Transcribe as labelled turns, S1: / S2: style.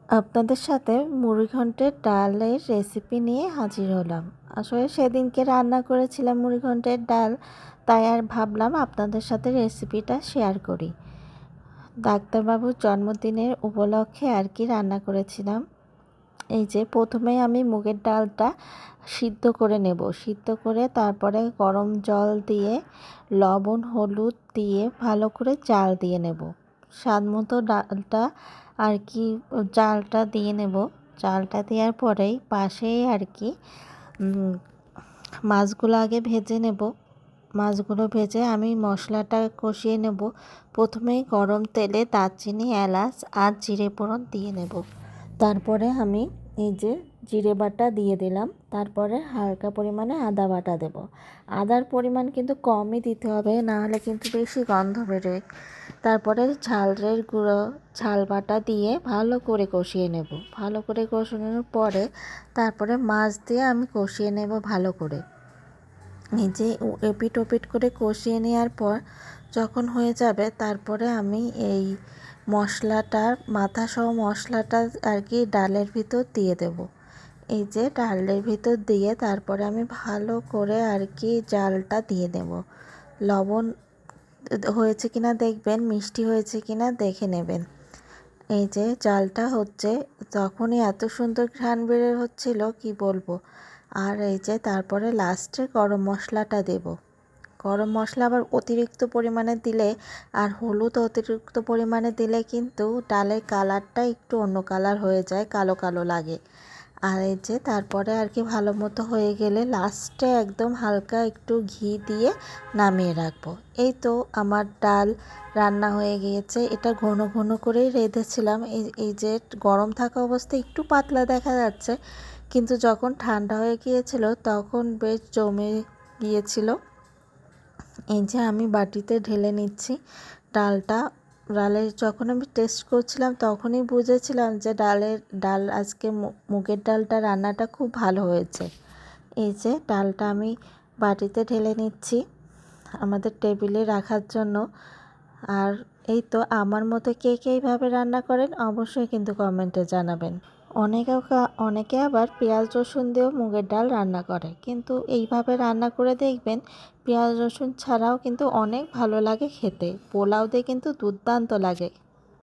S1: আপনাদের সাথে মুড়িঘন্টের ডালের রেসিপি নিয়ে হাজির হলাম। আসলে সেদিনকে রান্না করেছিলাম মুড়িঘন্টের ডাল, তাই আর ভাবলাম আপনাদের সাথে রেসিপিটা শেয়ার করি। ডাক্তারবাবুর জন্মদিনের উপলক্ষে আর কি রান্না করেছিলাম। এই যে প্রথমেই আমি মুগের ডালটা সিদ্ধ করে নেব। সিদ্ধ করে তারপরে গরম জল দিয়ে লবণ হলুদ দিয়ে ভালো করে জাল দিয়ে নেব। স্বাদ মতো ডালটা আর কি জালটা দিয়ে নেব। জালটা দেওয়ার পরেই পাশেই আর কি মাছগুলো আগে ভেজে নেব। মাছগুলো ভেজে আমি মশলাটা কষিয়ে নেব। প্রথমেই গরম তেলে দারচিনি এলাচ আর জিরে ফোড়ন দিয়ে নেব। তারপরে আমি এই যে জিরে বাটা দিয়ে দিলাম। তারপরে হালকা পরিমাণে আদা বাটা দেব। আদার পরিমাণ কিন্তু কমই দিতে হবে, না হলে কিন্তু বেশি গন্ধ বেরোয়। তারপরে ঝালের গুঁড়ো ঝাল বাটা দিয়ে ভালো করে কষিয়ে নেব। ভালো করে কষানোর পরে তারপরে মাছ দিয়ে আমি কষিয়ে নেব ভালো করে। এই যে এপিট ওপিট করে কষিয়ে নেওয়ার পর যখন হয়ে যাবে তারপরে আমি এই মশলাটা মাথাসহ মশলাটা আর কি ডালের ভিতর দিয়ে দেব। এই যে ডালের ভিতর দিয়ে তারপরে আমি ভালো করে আর কি জালটা দিয়ে দেব। লবণ হয়েছে কিনা দেখবেন, মিষ্টি হয়েছে কিনা দেখে নেবেন। এই যে জালটা হচ্ছে তখনই এত সুন্দর ঘ্রাণ বের হচ্ছিল কি বলবো। আর এই যে তারপরে লাস্টে গরম মশলাটা দেব। গরম মশলা আবার অতিরিক্ত পরিমাণে দিলে আর হলুদ অতিরিক্ত পরিমাণে দিলে কিন্তু ডালের কালারটা একটু অন্য কালার হয়ে যায়, কালো কালো লাগে। আর এই যে তারপরে আর কি ভালো মতো হয়ে গেলে লাস্টে একদম হালকা একটু ঘি দিয়ে নামিয়ে রাখবো। এই তো আমার ডাল রান্না হয়ে গিয়েছে। এটা ঘন ঘন করেই রেঁধেছিলাম। এই যে গরম থাকা অবস্থায় একটু পাতলা দেখা যাচ্ছে, কিন্তু যখন ঠান্ডা হয়ে গিয়েছিল তখন বেশ জমে গিয়েছিল। এই যে আমি বাটিতে ঢেলে নিচ্ছি ডালটা। ডালের যখন আমি টেস্ট করছিলাম তখনই বুঝেছিলাম যে ডাল আজকে মুগের ডালটা রান্নাটা খুব ভালো হয়েছে। এই যে ডালটা আমি বাটিতে ঢেলে নিচ্ছি আমাদের টেবিলে রাখার জন্য। আর এই তো আমার মতো কে কে এইভাবে রান্না করেন অবশ্যই কিন্তু কমেন্টে জানাবেন। অনেকে আবার পেঁয়াজ রসুন দিয়েও মুগের ডাল রান্না করে, কিন্তু এইভাবে রান্না করে দেখবেন পেঁয়াজ রসুন ছাড়াও কিন্তু অনেক ভালো লাগে খেতে। পোলাও দিয়ে কিন্তু দুর্দান্ত লাগে।